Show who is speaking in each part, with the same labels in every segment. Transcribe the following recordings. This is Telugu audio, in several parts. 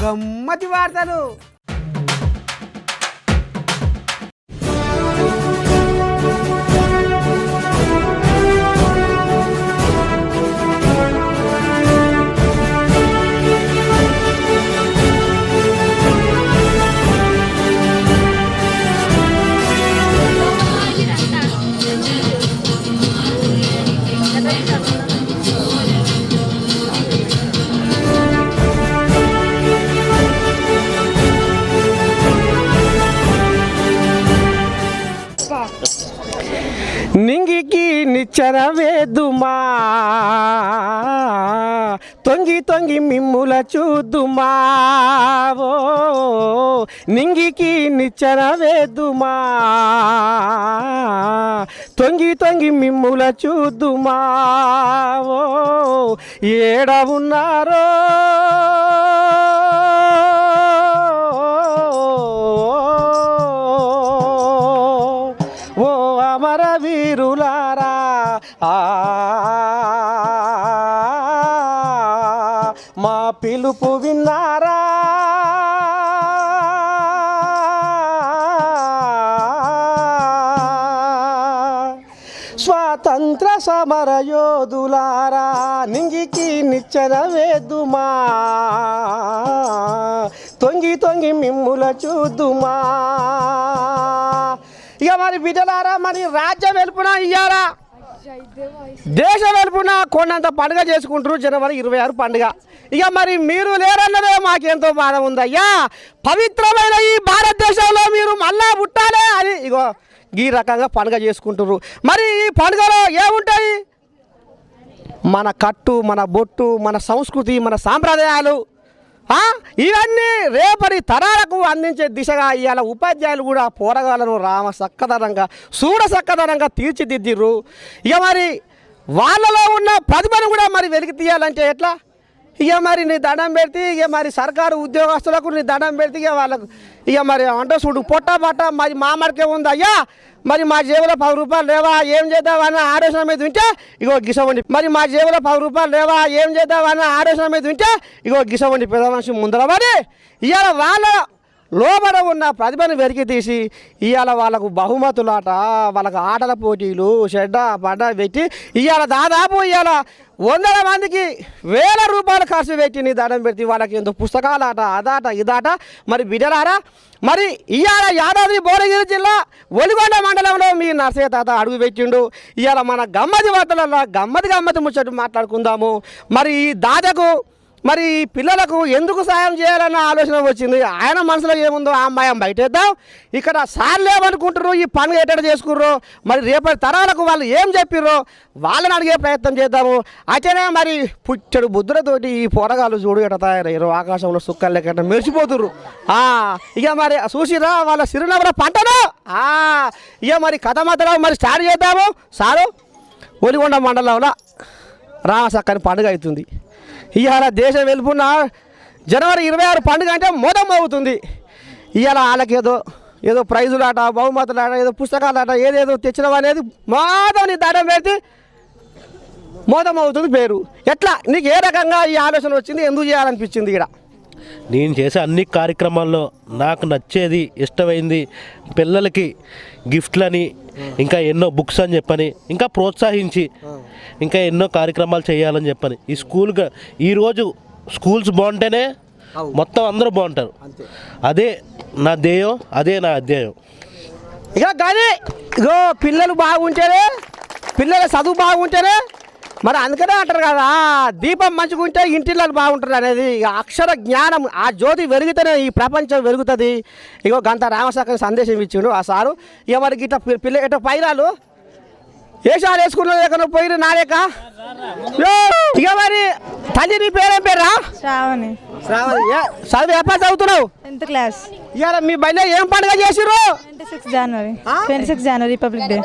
Speaker 1: గమ్మతి వార్తలు. నింగికి నిచ్చన వేదుమా తొంగి తొంగి మిమ్ముల చూద్దుమా ఓ నింగికి నిచ్చన వేదుమా తొంగి తొంగి మిమ్ముల చూద్దుమా ఓ ఏడ ఉన్నారో వీరులారా మా పిలుపు విన్నారా స్వాతంత్ర సమర యోధులారా నింగికి నిచ్చెన వేద్దుమా తొంగి తొంగి మిమ్ముల చూద్దుమా. ఇక మరి బిడ్డలారా మరి రాజ్యం వెలుపున ఇయ్యారా దేశం వెలుపున కొండంత పండుగ చేసుకుంటారు జనవరి 26 పండుగ. ఇక మరి మీరు లేరన్నదే మాకెంతో బాధ ఉందయ్యా. పవిత్రమైన ఈ భారతదేశంలో మీరు మళ్ళా పుట్టాలే అని ఇగో ఈ రకంగా పండుగ చేసుకుంటారు. మరి ఈ పండుగలో ఏముంటాయి? మన కట్టు, మన బొట్టు, మన సంస్కృతి, మన సాంప్రదాయాలు ఇవన్నీ రేపటి తరాలకు అందించే దిశగా ఇవాళ ఉపాధ్యాయులు కూడా పోరగాళ్ళను రామ చక్కదనంగా చక్కదనంగా తీర్చిదిద్దిర్రు. ఇక మరి వాళ్ళలో ఉన్న ప్రతిభను కూడా మరి వెలికి తీయాలంటే ఎట్లా? ఇక మరి నీ దండం పెడితే ఇక మరి సర్కారు ఉద్యోగస్తులకు నీ దండం పెడితే ఇక వాళ్ళకు ఇక మరి అంటే చూడు పొట్ట మరి మామడికే ఉంది అయ్యా. మరి మా జేబులో 10 రూపాయలు లేవా ఏం చేద్దామన్న ఆలోచన మీద ఉంటే ఇగో గిసవండి. మరి మా జేబులో 10 రూపాయలు లేవా ఏం చేద్దామన్న ఆలోచన మీద ఉంటే ఇగో గిసవండి పెద్ద మనిషి ముందర పడి ఇవాళ వాళ్ళ లోపల ఉన్న ప్రతిభను వెలికి తీసి ఇవాళ వాళ్ళకు బహుమతులాట, వాళ్ళకు ఆటల పోటీలు చెడ్డ పడ్డ పెట్టి ఇవాళ దాదాపు ఇవాళ 100 మందికి 1000 రూపాయలు ఖర్చు పెట్టి నీ దండం పెట్టి వాళ్ళకి ఎంతో పుస్తకాలాట అదాట ఇదాట. మరి బిడ్డలారా మరి ఇవాళ యాదాద్రి భువనగిరి జిల్లా ఒలిగొండ మండలంలో మీ నర్సయ్య తాత అడుగు పెట్టిండు. ఇవాళ మన గమ్మతి వార్తలలో గమ్మతి ముచ్చట్టు మాట్లాడుకుందాము. మరి ఈ దాదాకు మరి పిల్లలకు ఎందుకు సాయం చేయాలన్న ఆలోచన వచ్చింది. ఆయన మనసులో ఏముందో ఆ అమ్మాయి బయటేద్దాం. ఇక్కడ సార్లు ఏమనుకుంటారు, ఈ పండుగ ఎట్ట చేసుకుర్రో, మరి రేపటి తరాలకు వాళ్ళు ఏం చెప్పిర్రో వాళ్ళని అడిగే ప్రయత్నం చేద్దాము. అయితేనే మరి పుచ్చడు బుద్ధులతోటి ఈ పోరగాళ్ళు చూడు ఎట తయారయ్యారు, ఆకాశంలో సుక్కలు లెక్క మెరిసిపోతుర్రు. ఇక మరి చూసిరా వాళ్ళ సిరినవ్వుల పంటను. ఇక మరి కథ మాత్రం మరి స్టార్ట్ చేద్దాము. సారు ఒలిగొండ మండలంలో రామసక్కని పండుగ అవుతుంది. ఇవాళ దేశం వెలుపున్న జనవరి 26 పండుగ అంటే మోదం అవుతుంది. ఇవాళ వాళ్ళకి ఏదో ప్రైజులాట, బహుమతులాట, ఏదో పుస్తకాలాట ఏదేదో తెచ్చినవి అనేది మోదం నీ దండం పెడితే మోదం అవుతుంది పేరు. ఎట్లా నీకు ఏ రకంగా ఈ ఆలోచన వచ్చింది, ఎందుకు చేయాలనిపించింది? ఇక్కడ
Speaker 2: నేను చేసే అన్ని కార్యక్రమాల్లో నాకు నచ్చేది ఇష్టమైంది పిల్లలకి గిఫ్ట్లని ఇంకా ఎన్నో బుక్స్ అని చెప్పని ఇంకా ప్రోత్సహించి ఇంకా ఎన్నో కార్యక్రమాలు చేయాలని చెప్పని ఈ స్కూల్గా ఈరోజు స్కూల్స్ బాగుంటేనే మొత్తం అందరూ బాగుంటారు. అదే నా ధ్యేయం, అదే నా అధ్యాయం.
Speaker 1: ఇక కానీ ఇగో పిల్లలు బాగుంటేనే, పిల్లల చదువు బాగుంటేనే మరి అందుకనే అంటారు కదా దీపం మంచిగా ఉంటే ఇంటిలో బాగుంటుంది అనేది. అక్షర జ్ఞానం ఆ జ్యోతి వెలుగుతూనే ఈ ప్రపంచం వెలుగుతుంది. ఇగో గంత రామసక్కని సందేశం ఇచ్చిండు ఆ సారు. ఇక మరి గిట్ట పిల్ల ఇట్లా పైరాలు ఏషాలు వేసుకున్న ఎక్కడ పోయిన నాలేక. ఇక మరి తల్లి నీ పేరేం పేరా?
Speaker 3: శ్రావణి.
Speaker 1: శ్రావణి చదువు ఎప్పుడు చదువుతున్నావు?
Speaker 3: 10th class.
Speaker 1: ఇవాళ మీ బయట ఏం పండుగ చేసిర్రు?
Speaker 3: 26 జనవరి రిపబ్లిక్ డే.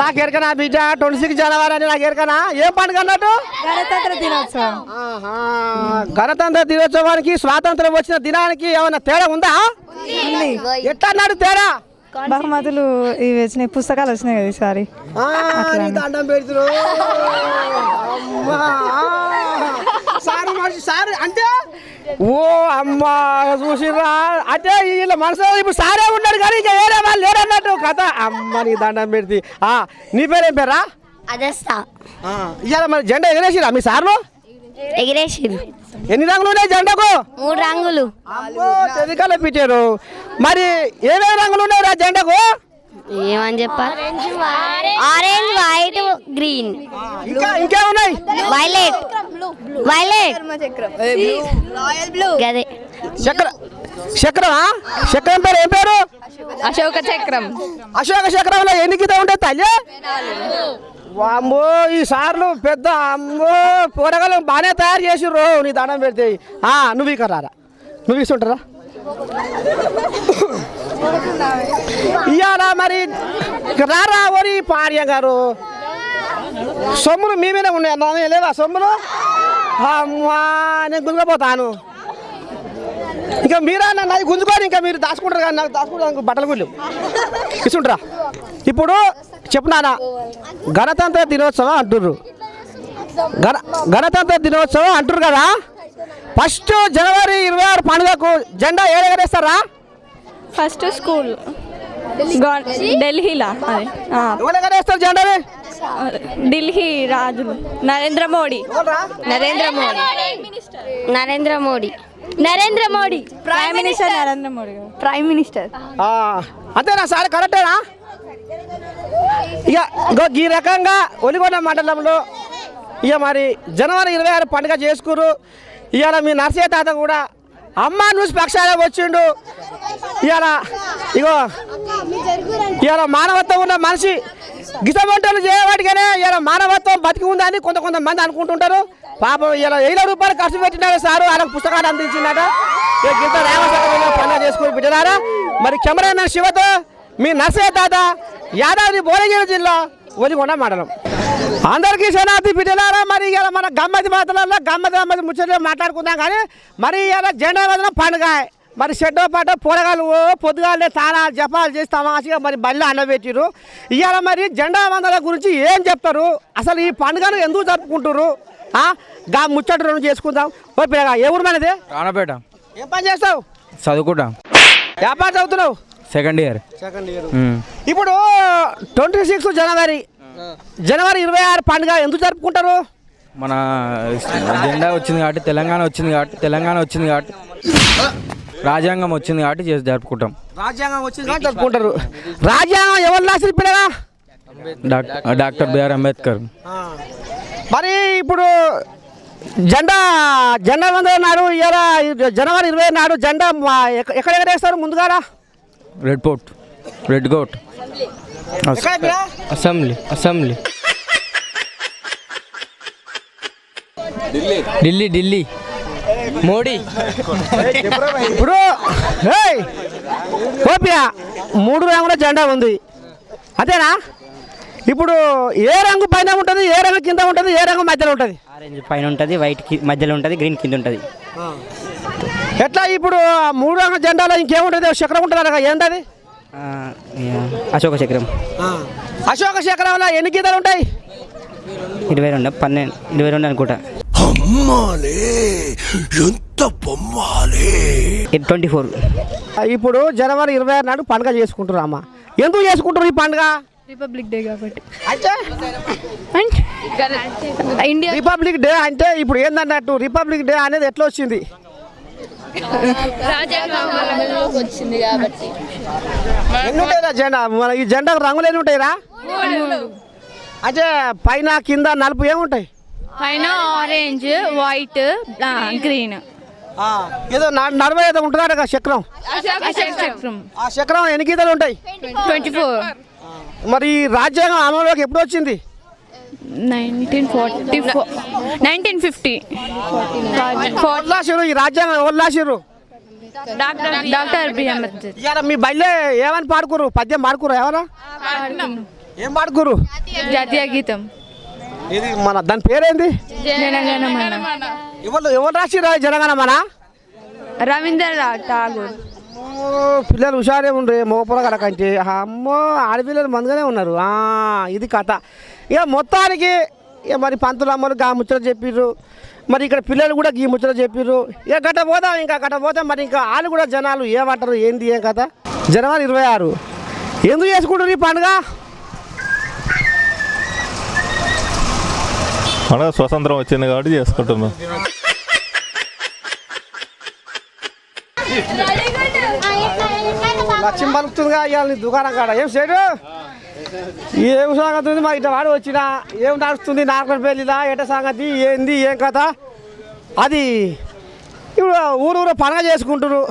Speaker 1: నాకు ఎరకనా బిడ్డ 26 జనవరి అని నాకు ఎరకనా? ఏం పండుగ అన్నట్టు?
Speaker 3: గణతంత్ర దినోత్సవం.
Speaker 1: గణతంత్ర దినోత్సవానికి స్వాతంత్రం వచ్చిన దినానికి ఏమైనా తేడా ఉందా? ఎట్లా అన్నాడు తేడా?
Speaker 3: బహుమతులు ఇవి వచ్చినాయి, పుస్తకాలు వచ్చినాయి కదా ఈసారి.
Speaker 1: దండం పెడుతురు సారు మనిషి సారు అంటే ఓ అమ్మా చూసిరా అంటే వీళ్ళ మనసులో ఇప్పుడు సారే ఉన్నాడు కానీ ఇంకా వేరే వాళ్ళు లేరన్నట్టు కథ అమ్మ నీ దండం పెడితే నీ పేరేం పేరా
Speaker 4: అదస్తా
Speaker 1: ఇవాళ మరి జెండా ఎగరేసిరా మీ సార్లు
Speaker 4: ఎగిరేసిరు
Speaker 1: ఎన్ని రంగులు ఉన్నాయి జెండాకు
Speaker 4: 3 రంగులు
Speaker 1: చెదికాల పెట్టారు మరి ఏమేమి రంగులు ఉన్నాయి రా జెండాకు
Speaker 4: ఏమని చెప్పాలి ఆరెంజ్ వైట్ గ్రీన్
Speaker 1: ఇంకా ఉన్నాయి
Speaker 4: వైలెట్ గదే
Speaker 1: చక్రమా చక్రం పేరు ఏం పేరు
Speaker 3: అశోక చక్రం
Speaker 1: అశోక చక్రంలో ఎన్ని గీత ఉంటాయి తల్లి అమ్మో ఈ సార్లు పెద్ద అమ్మో కూరగాయలు బాగానే తయారు చేసిర్రు నీ దండం పెడితే నువ్వు ఇక రారా నువ్వు ఇస్తుంటారా ఇయ్యాలా మరి రారా ఓరి పార్య గారు సొమ్ములు మీ మీద ఉన్నాయి లేవా సొమ్ములు అమ్మా నేను గుంజుకుపోతాను ఇంకా మీరా నాది గుంజుకొని ఇంకా మీరు దాచుకుంటారు కానీ నాకు దాచుకుంటాను బట్టలు గుళ్ళు ఇస్తుంటారా ఇప్పుడు చెప్పునానా గణతంత్ర దినోత్సవం అంటుర్రు గణతంత్ర దినోత్సవం అంటుర్రు కదా ఫస్ట్ జనవరి 26 పండుగకు జెండా ఎగరేస్తారా
Speaker 3: ఫస్ట్ స్కూల్ ఢిల్లీలా
Speaker 1: ఎవరు ఎగరేస్తారు జెండాని
Speaker 3: ఢిల్లీ రాజులు నరేంద్ర మోడీ ప్రైమ్ మినిస్టర్
Speaker 1: అంతేనా సార్ కరెక్టేనా ఇక ఈ రకంగా ఒలిగొండ మండలంలో ఇక మరి జనవరి 26 పండుగ చేసుకురు ఇవాళ మీ నర్సయ్య తాత కూడా అమ్మ న్యూస్ పక్షాన వచ్చిండు ఇవాళ మానవత్వం ఉన్న మనిషి గిసమంటలు చేయవాటికనే ఇవాళ మానవత్వం బతికి ఉందని కొంతమంది అనుకుంటుంటారు పాపం ఇలా 7 రూపాయలు ఖర్చు పెట్టినారు సారు వాళ్ళకి పుస్తకాలు అందించిందట గింత రేవంత్ పండుగ చేసుకుని పెట్టినారా మరి కెమెరామెన్ శివతో మీ నర్సయ్య తాత యాదాద్రి భువనగిరి జిల్లా ఒలిగొండ మండలం అందరికీ శనార్థి బిడ్డలారా మరి ఇవాళ మన గమ్మతి మాటలలో గమ్మతి ముచ్చట మాట్లాడుకుందాం కానీ మరి ఇవాళ జెండా వందనం పండుగ మరి షెడ్డో పాట పొరగాలు పొద్దుగాలే తానాలు జపాలు చేసి తమాషగా మరి బళ్ళు అండబెట్టిరు ఇవాళ మరి జెండా వందల గురించి ఏం చెప్తారు అసలు ఈ పండుగను ఎందుకు జరుపుకుంటారు ముచ్చట రెండు చేసుకుందాం ఓ పిల్లగా ఏ ఊరు మనది
Speaker 5: రాణపేట
Speaker 1: ఏం పని చేస్తావు
Speaker 5: చదువుకుంటా
Speaker 1: వ్యాపారం చదువుతున్నావు
Speaker 5: సెకండ్ ఇయర్
Speaker 1: ఇప్పుడు 26 జనవరి 26 పండుగ ఎందుకు జరుపుకుంటారు
Speaker 5: మన జెండా వచ్చింది కాబట్టి తెలంగాణ వచ్చింది కాబట్టి రాజ్యాంగం వచ్చింది కాబట్టి జరుపుకుంటాం
Speaker 1: రాజ్యాంగం వచ్చింది కాబట్టి జరుపుకుంటారు రాజ్యాంగం ఎవరు రాసిన పిల్లగా
Speaker 5: డాక్టర్ బిఆర్ అంబేద్కర్
Speaker 1: మరి ఇప్పుడు జెండా వందల నాడు ఇలా జనవరి 26 నాడు జెండా ఎక్కడ ఎగరేస్తారు ముందుగా
Speaker 5: రెడ్ కోట్ అసెంబ్లీ ఢిల్లీ మోడీ
Speaker 1: ఇప్పుడు ఓపియా 3 రంగుల జెండా ఉంది అంతేనా ఇప్పుడు ఏ రంగు పైన ఉంటుంది ఏ రంగు కింద ఉంటుంది ఏ రంగు మధ్యలో ఉంటుంది
Speaker 6: ఆరెంజ్ పైన ఉంటుంది వైట్ మధ్యలో ఉంటుంది గ్రీన్ కింద ఉంటుంది
Speaker 1: ఎట్లా ఇప్పుడు 3 రంగుల జెండాలో ఇంకేముంటుంది చక్రం ఉంటుంది అనగా ఏంటది
Speaker 6: అశోక చక్రం
Speaker 1: అశోక చక్రంలో ఎన్ని గీతలు ఉంటాయి
Speaker 6: 22 అనుకుంటా 24
Speaker 1: ఇప్పుడు జనవరి 26 నాడు పండుగ చేసుకుంటారు అమ్మ ఎందుకు చేసుకుంటారు ఈ పండుగ
Speaker 3: రిపబ్లిక్ డే కాబట్టి
Speaker 1: ఇండియా రిపబ్లిక్ డే అంటే ఇప్పుడు ఏందన్నట్టు రిపబ్లిక్ డే అనేది ఎట్లా వచ్చింది ఎన్ని ఉంటాయిరా జెండా మన ఈ జెండాకు రంగులు ఎన్ని ఉంటాయిరా అంటే పైన కింద నలుపు ఏముంటాయి
Speaker 3: పైన ఆరెంజ్ వైట్ గ్రీన్
Speaker 1: ఏదో 40 ఏదో ఉంటుందా చక్రం ఆ చక్రం ఎన్ని గీతలు ఉంటాయి
Speaker 3: 24
Speaker 1: మరి ఈ రాజ్యాంగం అమలులోకి ఎప్పుడు వచ్చింది
Speaker 3: 1950
Speaker 1: ఈ రాజ్యాంగం ఎవరు రాసిర్రు
Speaker 3: డాక్టర్ బిఆర్ అంబేద్కర్
Speaker 1: ఇవాళ మీ బయలే ఏమని పాడుకోరు పద్యం పాడుకోరు ఎవరా ఏం పాడుకోరు
Speaker 3: జాతీయ గీతం
Speaker 1: ఇది మన దాని పేరేంది
Speaker 3: జనగణమన
Speaker 1: ఎవరు రాసిర్రు జనగణమన
Speaker 3: రవీంద్రనాథ్ ఠాగూర్
Speaker 1: పిల్లలు హుషారే ఉండ్రు మోపరగల కంటే అమ్మో ఆడపిల్లలు మందుగానే ఉన్నారు ఇది కథ ఇక మొత్తానికి ఇక మరి పంతులు అమ్మలు గా ముచ్చట చెప్పిర్రు మరి ఇక్కడ పిల్లలు కూడా ఈ ముచ్చట చెప్పారు. ఇక గట్ట పోదాం, ఇంకా గట్ట పోతాం. మరి ఇంకా వాళ్ళు కూడా జనాలు ఏమంటారు, ఏంది ఏం కథ? జనవరి 26 ఎందుకు చేసుకుంటారు ఈ పండుగ?
Speaker 7: పండుగ స్వతంత్రం వచ్చింది కాబట్టి చేసుకుంటున్నాం.
Speaker 1: లక్ష్యం పలుకుతుందిగా ఇవాళ దుకాణం కాడ. ఏం సైడు ఏం సంగతి ఉంది? మా ఇట్లా వాడు వచ్చినా ఏం నడుస్తుంది? నార్కల్ పెళ్ళిలా ఎట సంగతి ఏంది ఏం కథ? అది ఇప్పుడు ఊరు పండుగ చేసుకుంటారు.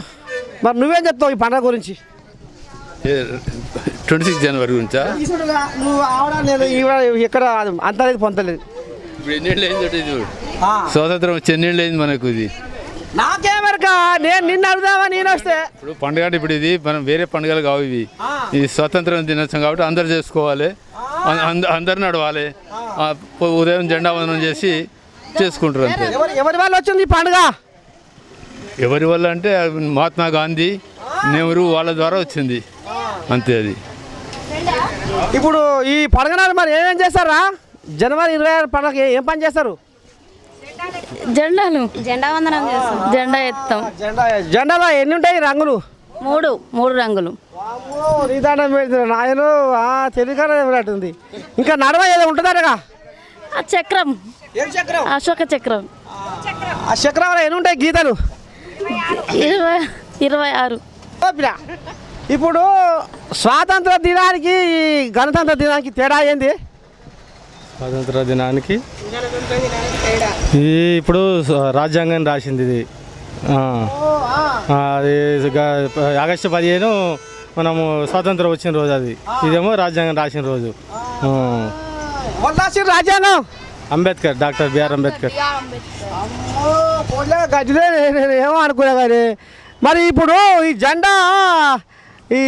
Speaker 1: మరి నువ్వేం చెప్తావు ఈ పండుగ గురించి?
Speaker 8: 26 జనవరి గురించా?
Speaker 1: నువ్వు ఆవిడ నేను ఎక్కడ అంతలేదు పొందలేదు.
Speaker 8: ఇప్పుడు ఎన్నేళ్ళు అయింది చూడు, స్వాతంత్రం వచ్చి ఎన్నేళ్ళు అయింది మనకు. ఇది
Speaker 1: నాకేమరక నేను నిన్ను అడుగుదామా నేను వస్తే.
Speaker 8: ఇప్పుడు పండుగ అంటే ఇప్పుడు ఇది మనం వేరే పండుగలు కావు ఇవి. ఇది స్వాతంత్రం దినోత్సవం కాబట్టి అందరు చేసుకోవాలి, అందరు నడవాలి. ఉదయం జెండా వందనం చేసి చేసుకుంటారు అంతే.
Speaker 1: ఎవరి వల్ల వచ్చింది ఈ పండుగ?
Speaker 8: ఎవరి వల్ల అంటే మహాత్మా గాంధీ, నెహ్రూ వాళ్ళ ద్వారా వచ్చింది అంతే. అది
Speaker 1: ఇప్పుడు ఈ పండుగ నాడు మరి ఏమేం చేస్తారా? జనవరి 26 పండుగ ఏం పని చేస్తారు?
Speaker 4: జెండా వందనం చేస్తాం, జెండా ఎత్తాం.
Speaker 1: జెండాలో ఎన్ని ఉంటాయి రంగులు?
Speaker 4: మూడు రంగులు.
Speaker 1: రీతాండం పెడుతున్నా నాయను, తెలియకటుంది. ఇంకా నడవ ఏదో ఉంటుందటగా?
Speaker 4: ఆ చక్రం,
Speaker 1: ఏం చక్రం?
Speaker 4: అశోక చక్రం.
Speaker 1: ఆ చక్రంలో ఎన్ని ఉంటాయి గీతలు?
Speaker 4: 26.
Speaker 1: ఇప్పుడు స్వాతంత్ర దినానికి గణతంత్ర దినానికి తేడా ఏంది?
Speaker 9: స్వాతంత్ర దినానికి ఇది ఇప్పుడు రాజ్యాంగం రాసింది ఇది. అది ఆగస్టు 15 మనము స్వాతంత్రం వచ్చిన రోజు. అది ఇదేమో రాజ్యాంగం రాసిన రోజు.
Speaker 1: రాజ్యాంగం
Speaker 9: అంబేద్కర్, డాక్టర్ బిఆర్ అంబేద్కర్.
Speaker 1: గదిలే నేను ఏమో అనుకున్నా కానీ మరి ఇప్పుడు ఈ జెండా ఈ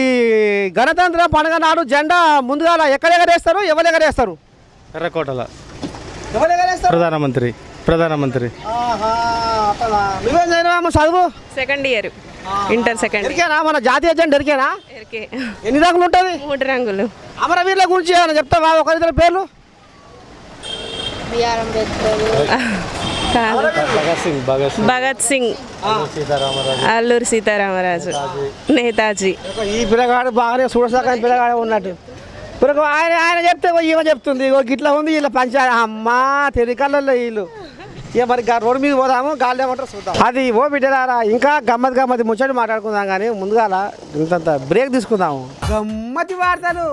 Speaker 1: గణతంత్ర పండుగ నాడు జెండా ముందుగా ఎక్కడ ఎగరేస్తారు? ఎవరు ఎగరేస్తారు?
Speaker 9: ఎర్రకోటల
Speaker 1: ఎవరు ఎగరేస్తారు?
Speaker 9: ప్రధానమంత్రి.
Speaker 1: నువ్వేం చదివాము చదువు?
Speaker 10: Second year, inter second.
Speaker 1: ఎరికేనా మన జాతీయ జెండా? ఎరికేనా?
Speaker 10: ఎరికే.
Speaker 1: ఎన్ని రంగులు ఉంటుంది?
Speaker 10: 3 రంగులు.
Speaker 1: అమరవీరుల గురించి ఏమైనా చెప్తావా? ఒకరిద్దరు పేర్లు?
Speaker 10: భగత్ సింగ్, అల్లూరి సీతారామరాజు, నేతాజీ.
Speaker 1: ఈ పిల్లగాడు బాగానే చూడసాకని పిల్లగాడే ఉన్నట్టు. ఇప్పుడు ఆయన చెప్తే ఈమె చెప్తుంది గిట్లా ఉంది వీళ్ళ పంచాయతీ. అమ్మా తెలికల్లో వీళ్ళు. ఇక మరి రోడ్డు మీద పోదాము, గాలి ఏమంటారు చూద్దాం. అది ఓ బిడ్డలారా, ఇంకా గమ్మతి ముచ్చటి మాట్లాడుకుందాం. కానీ ముందుగా ఇంతంత బ్రేక్ తీసుకుందాము. గమ్మతి వార్తలు.